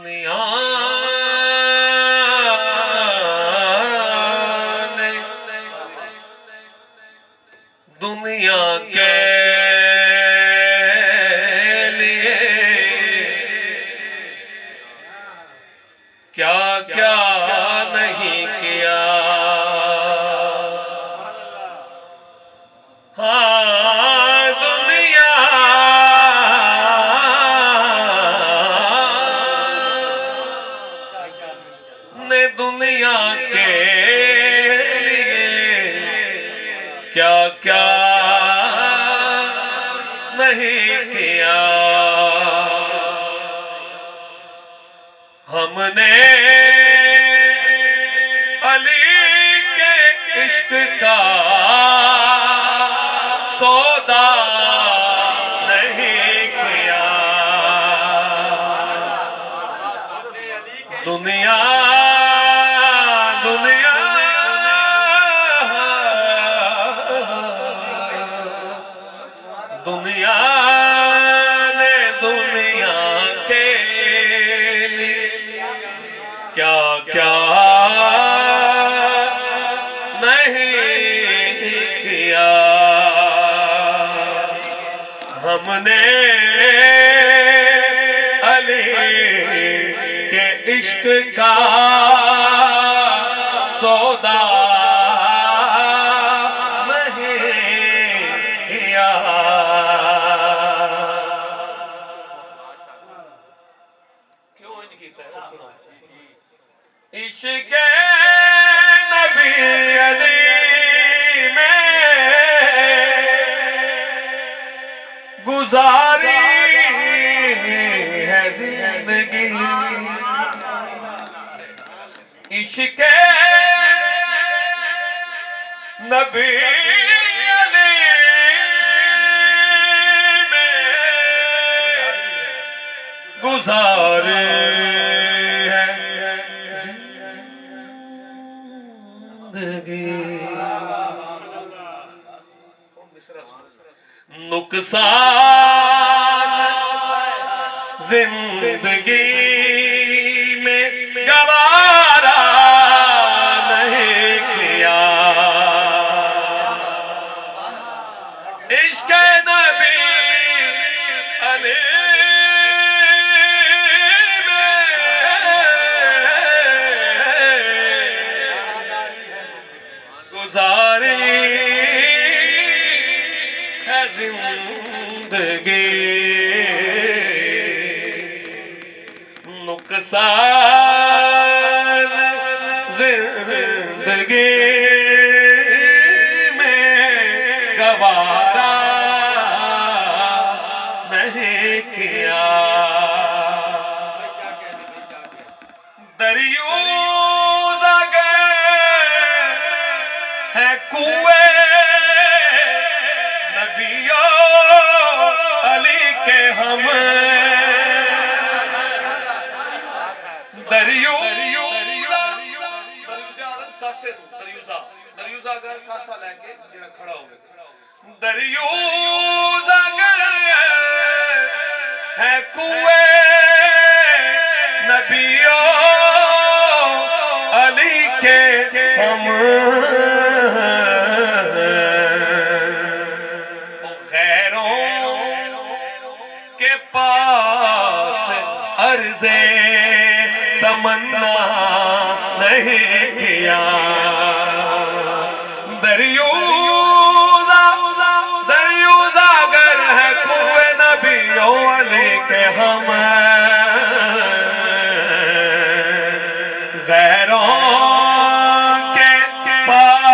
دنیا نے دنیا کے لیے کیا کیا نہیں کیا ہاں دنیا نے دنیا کے لیے کیا کیا نہیں کیا ہم نے علی کے عشق کا سودا نہیں کیا دنیا دنیا دنیا نے دنیا کے لیے کیا کیا نہیں کیا ہم نے علی کے عشق کا سودا نہیں کیا کیوں انج کیتا ہے سنو عشق نبی علی میں گزاری ہے زندگی عشق نبی علی میں گزاری نقصان زندگی میں گوارا نہیں کیا عشق نبی علی میں گزاری زندگی نقصان زندگی میں گوارا نہیں کیا دریوز اگر ہے کنویں علی کے ہم دریوزہ اگر کاسا لے کے جڑا کھڑا ہوگا دریوز اگر ہے کنویں نبیوں علی کے ہم پاس عرض تمنا نہیں کیا دریوز اگر ہے کنویں نبیوں علی کے ہم غیروں کے پاس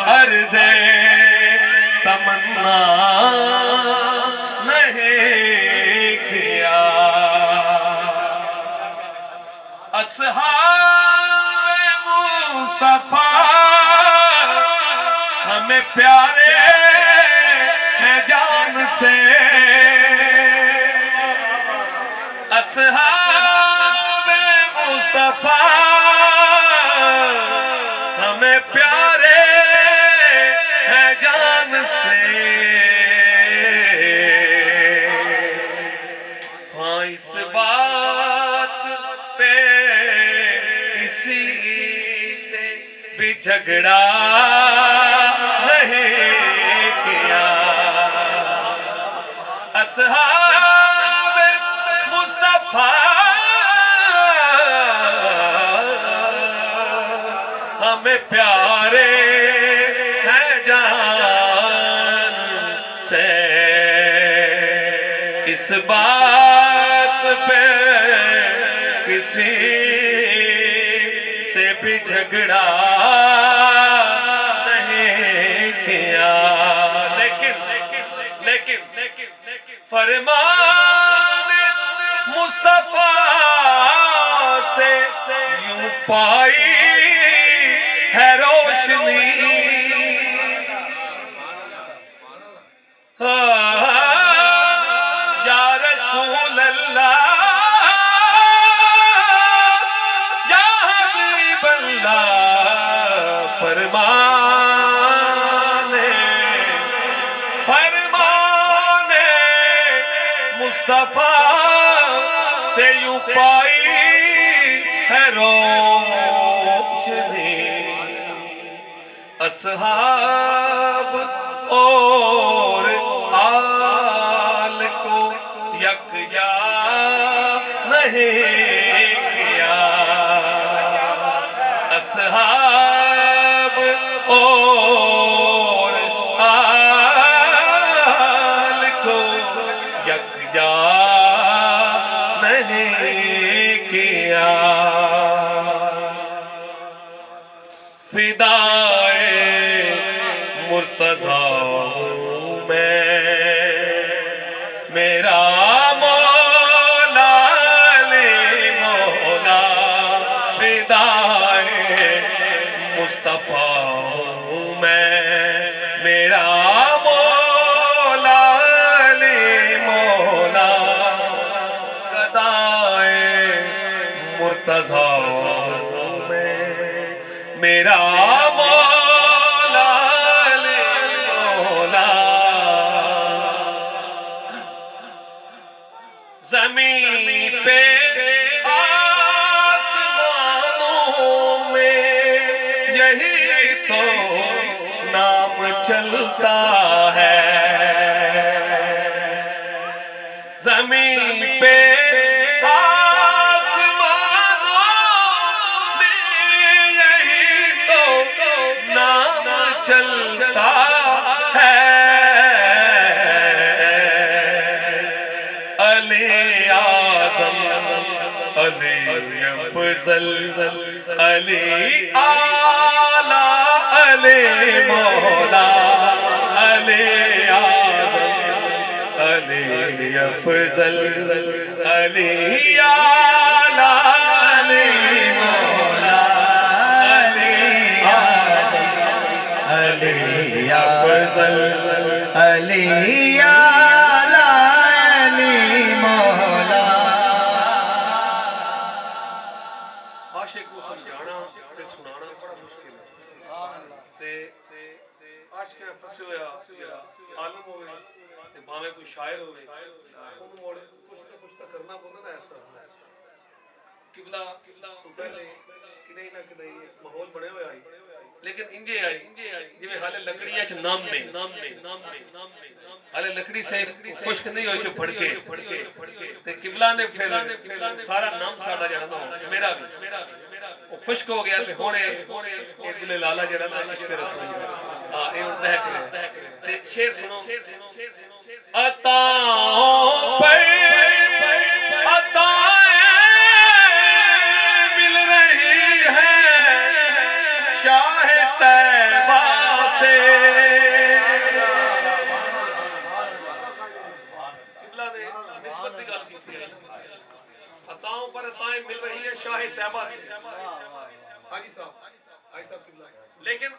عرض تمنا اصحاب مصطفیٰ ہمیں پیارے ہیں جان سے اصحاب مصطفیٰ ہمیں پیارے ہیں جان سے جھگڑا نہیں کیا اصحاب مصطفیٰ ہمیں پیارے ہیں جان سے اس بات پہ کسی سے بھی جھگڑا نہیں کیا لیکن فرمان مصطفیٰ سے یوں پائی ہے روشنی یا رسول اللہ یا حبیب اللہ فرمان مصطفیٰ سے یوں پائی ہے روشنی اصحاب اور آل کو یکجا نہیں کیا اصحاب اور آل کو یکجا نہیں کیا فدائے مرتضیٰ میں میرا مولا علی مولا فدائے مصطفیٰ میں میرا مولا علی مولا گدائے مرتضیٰ میں میرا مولا علی مولا زمین پہ آسمانوں میں یہی تو نام چلتا ہے زمین پہ چلتا ہے علی اعظم علی افضل علی اعلیٰ علی مولا علی اعظم علی افضل علی اعلیٰ علی مولا علی افضل علی اعلیٰ علی مولا عاشق کو سمجھانا تے سنانا بڑا مشکل ہے تے عاشق پھسے ہویا عالم ہوئے تے بھاویں کوئی شاعر ہوئے انہوں موڑ کچھ نہ کرنا پڑتا نا ایسا قبلہ تو پہلے کدھے نہ کدھے ماحول بنے ہوئے آئی لیکن انجے آئی جویں حالے لکڑیاں چھ نام میں حالے لکڑی سے خشک نہیں ہوئی جو پھڑکے تے قبلہ نے پھر سارا نام ساڑا جڑا نا میرا بھی وہ خشک ہو گیا تے ہونے ایک دلے لالا جڑا نا عشق رسول اے دہک رہے تے شعر سنو عطاؤں پر عطاؤں پر عطائیں مل رہی ہے شاہ طیبہ سے حاجی صاحب لیکن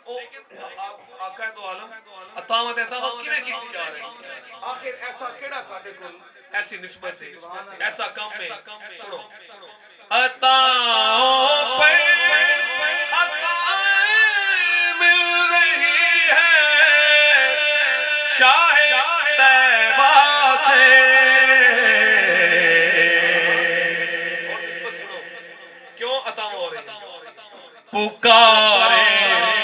آقا دو عالم عطاؤں دیتا وہ کیویں کیتی جا رہے ہیں آخر ایسا کیڑا ساڈے کول ایسی نسبت ہے ایسا کام ہے سنو عطاؤں پر عطائیں مل رہی ہے شاہ طیبہ سے پکارے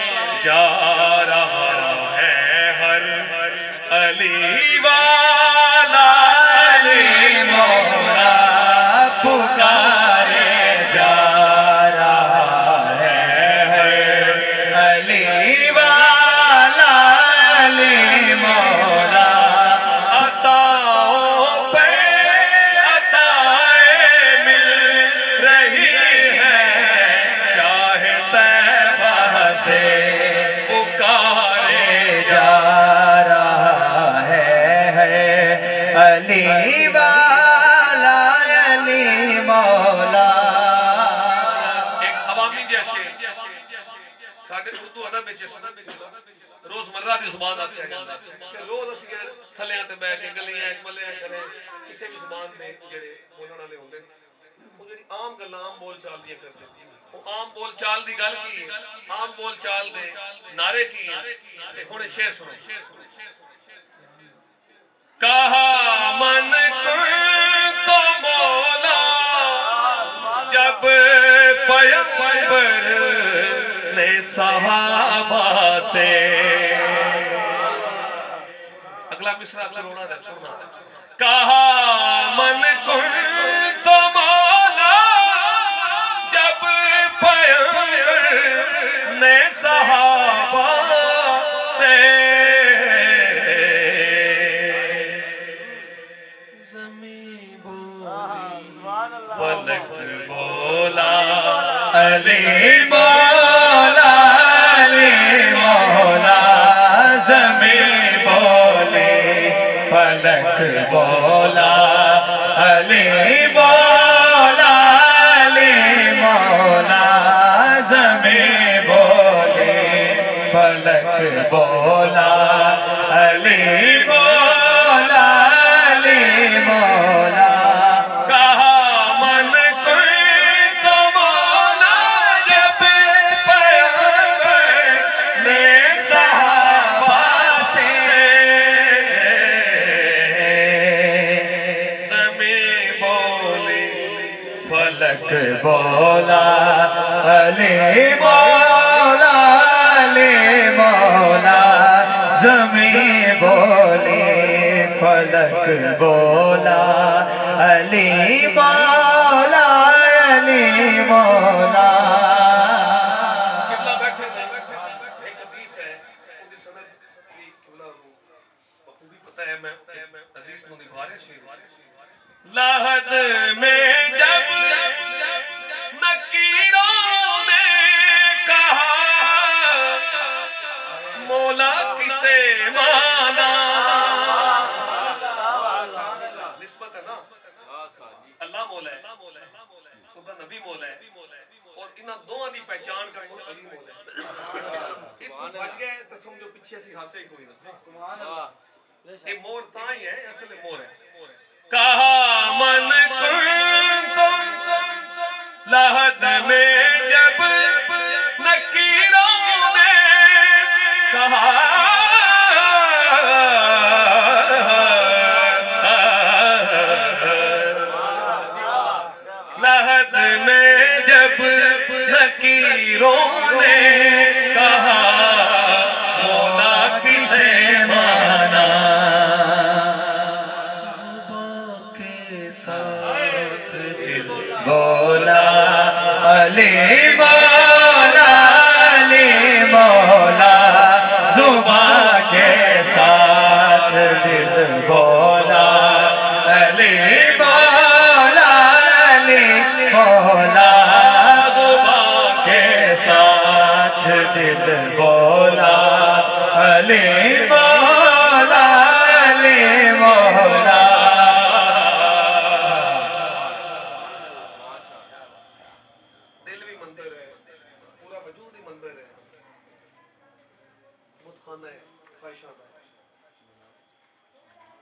علی والا علی مولا ایک عوامی جیسے ساڑھے اردو ادب میں روز مرہ دی زبان آتی ہے کہ روز اسی تھلیاں تے بیٹھ کے گلیاں ملیاں کریں کسی بھی زبان میں جڑے بولن والے ہوندے وہ جڑی عام گلاں عام بول چال دی کرتے وہ عام بول چال دی گل کی عام بول چال دے نعرے کی تے ہن شعر سنو کہا من کن تو مولا جب پیغمبر نے صحابہ سے اگلا مصرع رونا ہے سننا کہا من کن تو مولا جب پیغمبر نے صحابہ سے زمین بولی فلک بولا علی مولا علی مولا زمین بولے فلک بولا علی مولا علی مولا زمین بولے فلک بولا علی مولا علی مولا فلک بولا علی مولا علی مولا زمین بولی فلک بولا علی مولا علی مولا قبلہ بیٹھے تھے ایک حدیث ہے وہ دی سند کی قبلہ بخوبی پتہ ہے میں حدیث نو نبھارے شیر لاحد میں جب نکیروں نے کہا مولا کسے مانا نسبت ہے نا اللہ مولا ہے خدا نبی مولا ہے اور انہاں دوہاں دی پہچان کرو علی مولا ہے اتو بچ گئے تو سمجھو پیچھے سی ہاسے کوئی نہ یہ مور تاں ہی ہے اصل مور ہے کہا من کنتم لحد میں جب نکیروں نے کہا لحد میں جب نکیروں نے کہا مولا کسے مانا بولا علی مولا علی مولا زباں کے ساتھ دل بولا علی مولا علی مولا زباں کے ساتھ دل بولا علی مولا علی مولا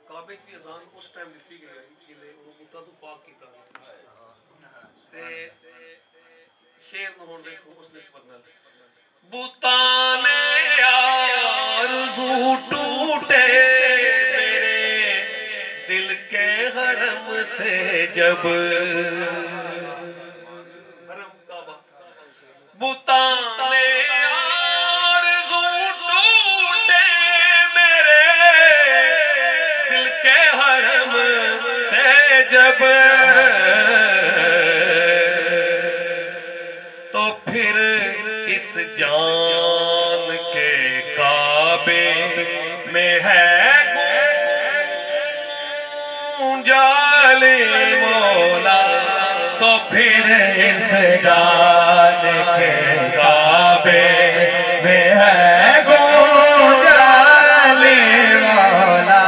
کعبے کی اذان اس ٹائم دتی گئی کہ وہ بوتا تو پاک کیتا تے شعر نو ہن دیکھو اس نسبت نال بوتا نے آرزو ٹوٹے میرے دل کے حرم سے جب حرم کعبہ بوتا نے جب تو پھر اس جان کے کعبے میں ہے گونجالی مولا تو پھر اس جان کے کعبے میں ہے گونجالی مولا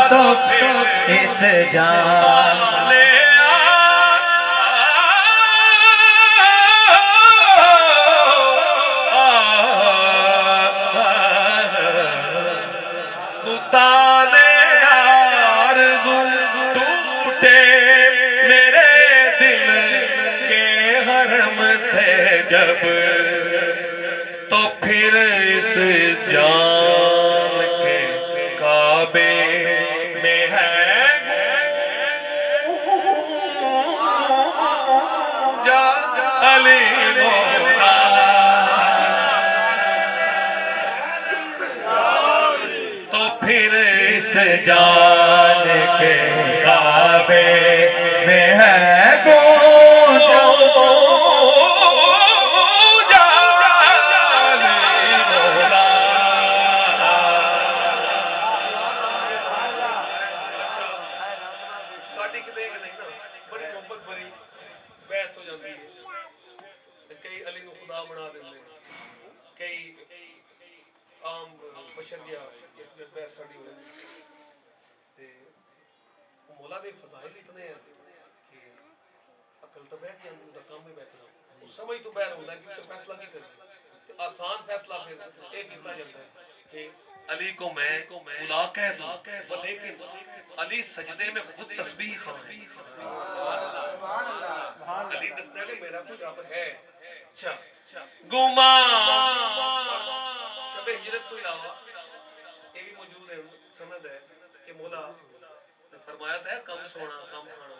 تو پھر اس جان جب تو پھر اس جان کے کعبے میں ہے جا علی مولا تو پھر اس جان کے کعبے میں ہے مولا دے فضائل اتنے ہیں کہ عقل تو بہت ہی اندر کام میں بیٹھنا اس سمجھ تو باہر ہوتا ہے کہ تو فیصلہ کی کریں آسان فیصلہ پھر ایک کیتا جاتا ہے کہ علی کو میں بلا کہہ دوں لیکن علی سجدے میں خود تسبیح خواہ علی دستا ہے کہ میرا کوئی رب ہے اچھا گما شب ہجرت تو علاوہ یہ بھی موجود ہے سند ہے کہ مولا فرمایا تھا کم سونا کم کھانا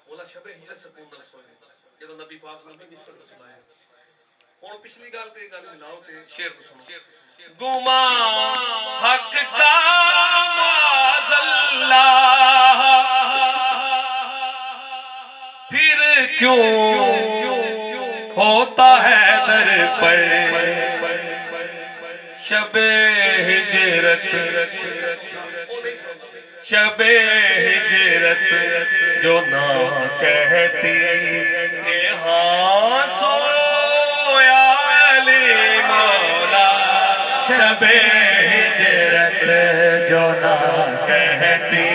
مولا شب ہجرت سکون نہ سوئے جب نبی پاک نبی نسبت سنایا اور پچھلی گل تے گل ملاؤ تے شعر کو سنو گما حق کا معاذ اللہ پھر کیوں ہوتا ہے در پر شب ہجرت شب ہجرت جو نہ کہتی کہ ہاں سویا علی مولا شب ہجرت جو نہ کہتی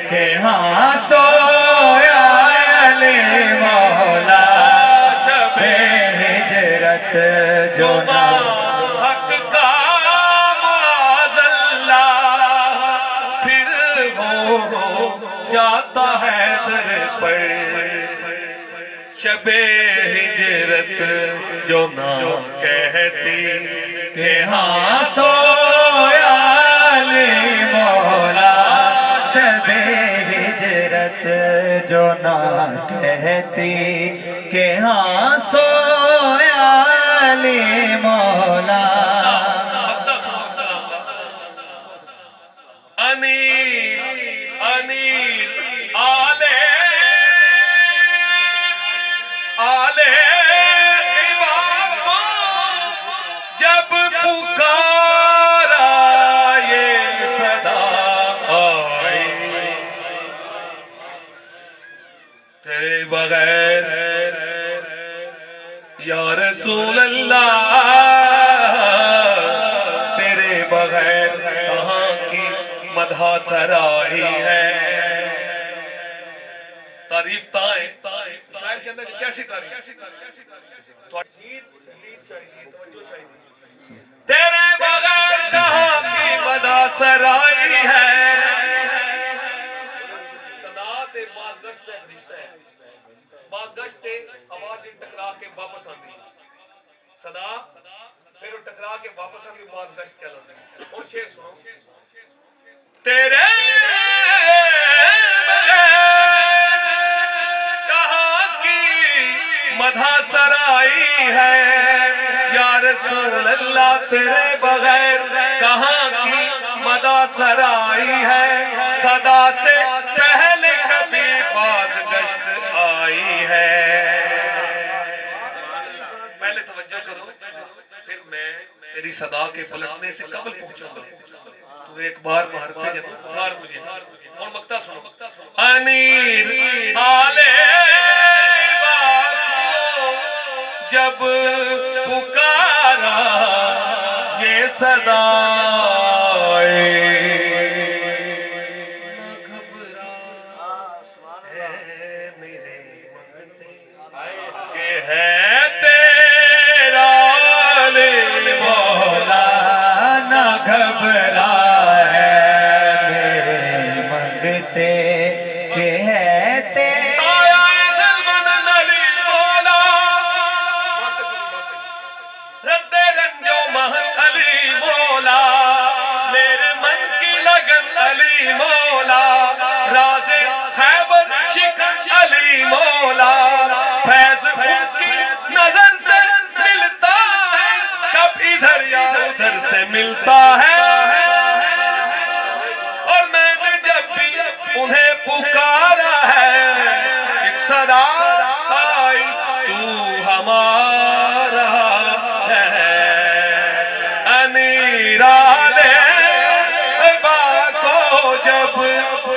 کہ ہاں سویا علی مولا شب ہجرت جو نہ جاتا ہے در پر شب ہجرت جو نہ کہتی کہ ہاں سویا علی مولا شب ہجرت جو نہ کہتی کہ ہاں سویا علی مولا جب پکارا یہ صدا آئی تیرے بغیر یا رسول اللہ تیرے بغیر کہاں کی مدح سرائی ہے تعریف شاید کے اندر کیسی تعریف تیرے بغیر کہاں کی مدح سرائی ہے صدا تے باز گشت ایک رشتہ ہے باز گشت تے آواز ٹکرا کے واپس آتی صدا پھر ٹکرا کے واپس آتی باز گشت کہلاتا ہے اور شعر سنو تیرے مدح سرائی ہے یا رسول اللہ تیرے بغیر کہاں کی مدح سرائی ہے صدا سے پہلے کبھی باز گشت آئی ہے پہلے توجہ کرو پھر میں تیری صدا کے پلٹنے سے قبل پہنچوں گا تو ایک بار محرفے جب بار مجھے اور مقطع سنو امیر آلے جب پکارا یہ صدا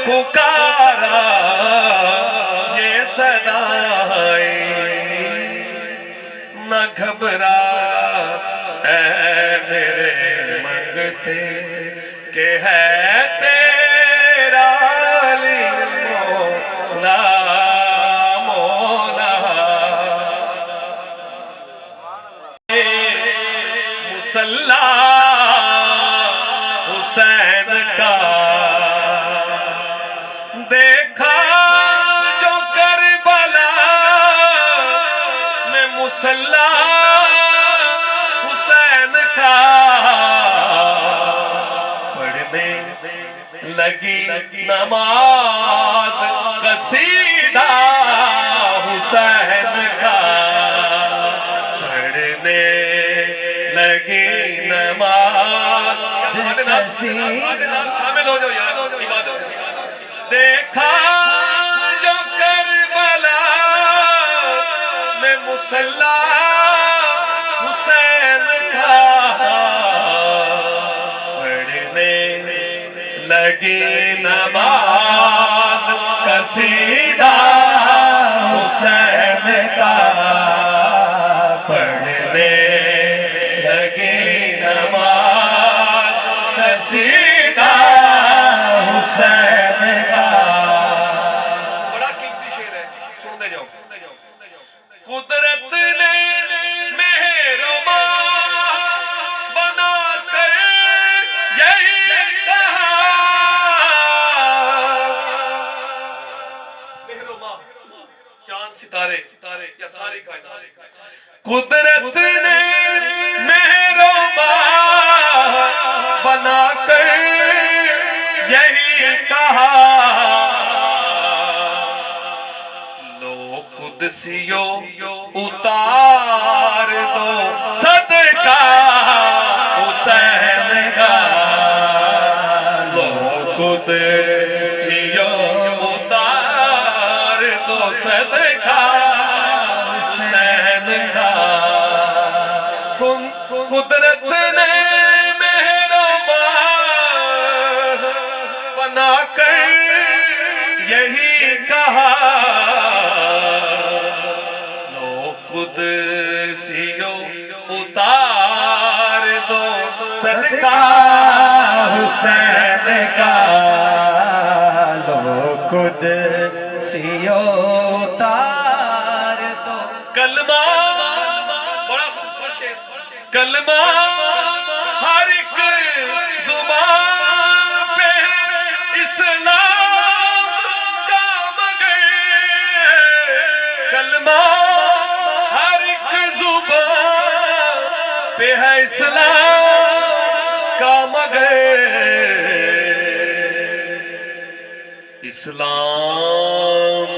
پکارا یہ صدائے نہ گھبرا اے میرے منگتے کہ ہے تیرا علی مولا مولا مصلی حسین کا دیکھا جو کربلا میں مصلی حسین کا پڑھنے لگی نماز قصیدہ حسین کا پڑھنے لگی نماز شامل ہو جاؤ یار عبادت دیکھا جو کربلا میں مصلی حسین کا پڑھنے لگی نماز قصیدہ حسین کا پڑھنے لگی نماز قصیدہ حسین کا بڑا قیمتی شعر ہے سنتے جاؤ قدرت نے مہرباں بنا کر یہی کہا مہرباں چاند ستارے یا ساری کائنات قدرت نے مہرباں بنا کر یہی کہا لو قدسیوں اتار دو صدقہ حسین کا لو قدسیوں اتار دو صدقہ حسین کا قدرت نے مہربان بنا کر یہی کہا لو قدسیوں اتار دو صدقہ حسین کا لو قدسیوں اتار دو کلمہ بڑا خوبصورت شعر کلمہ ہر ایک زبان پہ اسلام کا مگر کلمہ ہر ایک زبان پہ ہے اسلام کا مگر اسلام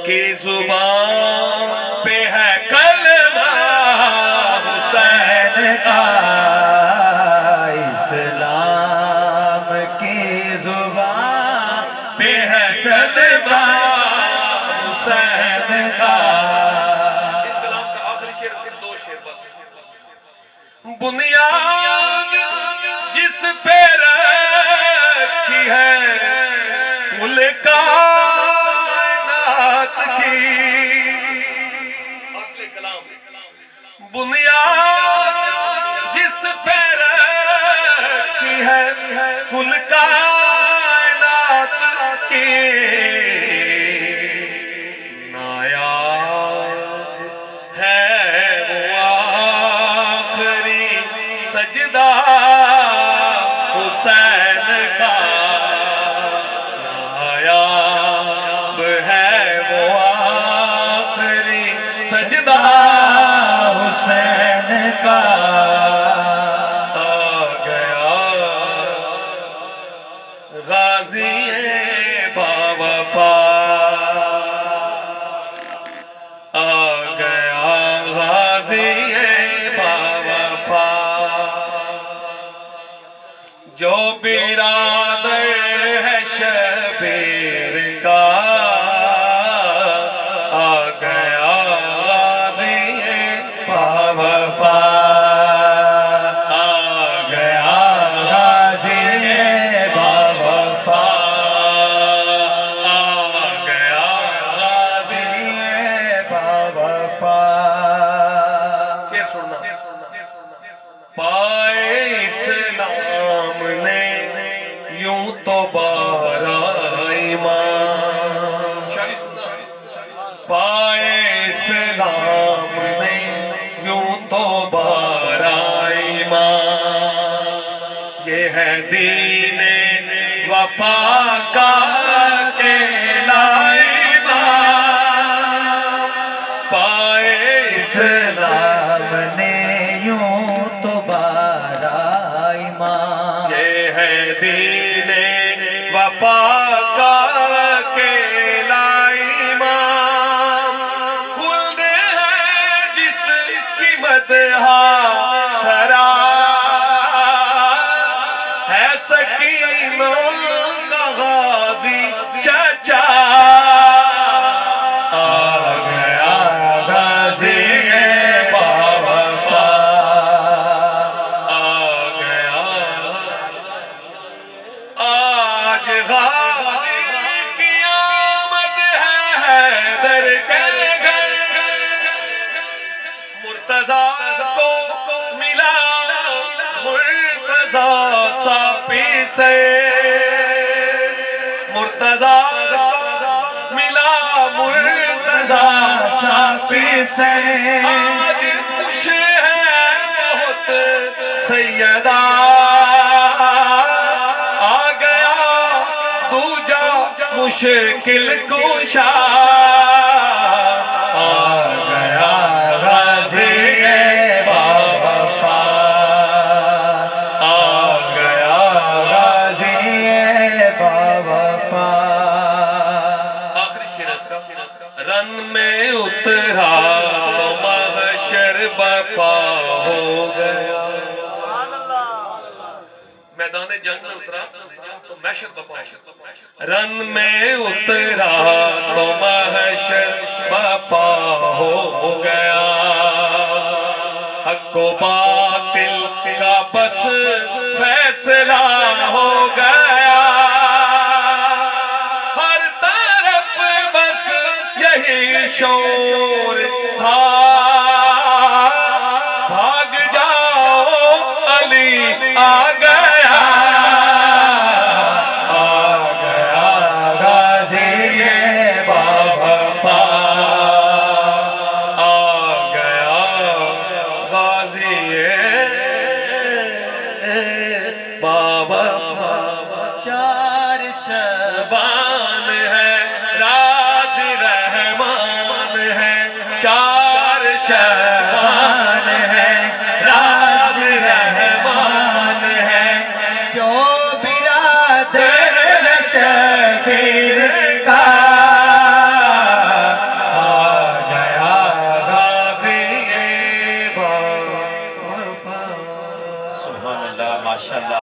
کی زبان پہ ہے کلمہ حسین کا اسلام کی زبان پہ ہے صدقہ حسین کا اس کلام کا آخری شعر پھر دو شعر بس بنیاد جس پہ رکھی ہے کل کائنات کی اصل کلام بنیاد جس پہ رکھی ہے کل کائنات کی نایاب ہے وہ آخری سجدہ حسین کا نایاب ہے وہ آخری سجدہ حسین کا آ گیا غازی باوفا آ گیا غازی باوفا جو برادر ہے شبیر کا آ گیا غازی باوفا آ گیا غازی باوفا وفا کا اکیلا امام پائے اسلام نے یوں تو بارا ایمان یہ ہے دین وفا کا اکیلا امام خلد ہے جس کی مدحہ سرا ہے سکینہ کا غازی چچا آ گیا غازی باوفا آ گیا آج غازی کی آمد ہے حیدر کے گھر مرتضیٰ کو ملا مرتضیٰ ساپی سے مرتضیٰ کو ملا مرتضیٰ ساپی سے آج خوش ہے بہت سیدہ آ گیا دوجا مشکل کشا آ گیا غازی باوفا آ گیا غازی باوفا آخری شعر اس کا رن میں اترا تو محشر برپا ہو گیا میدان جنگ میں اترا تو محشر برپا رن میں اترا تو محشر برپا ہو گیا حق و باطل کا بس فیصلہ ہو گیا ہر طرف بس یہی شور تھا بھاگ جاؤ علی آ گیا آ گیا غازی باوفا آ گیا غازی باوفا چار شبان ہے راز رحمان ہے چار شبان ہے راز رحمان ہے جو برادر شبیر کا آ گیا غازی باوفا سبحان اللہ ماشاءاللہ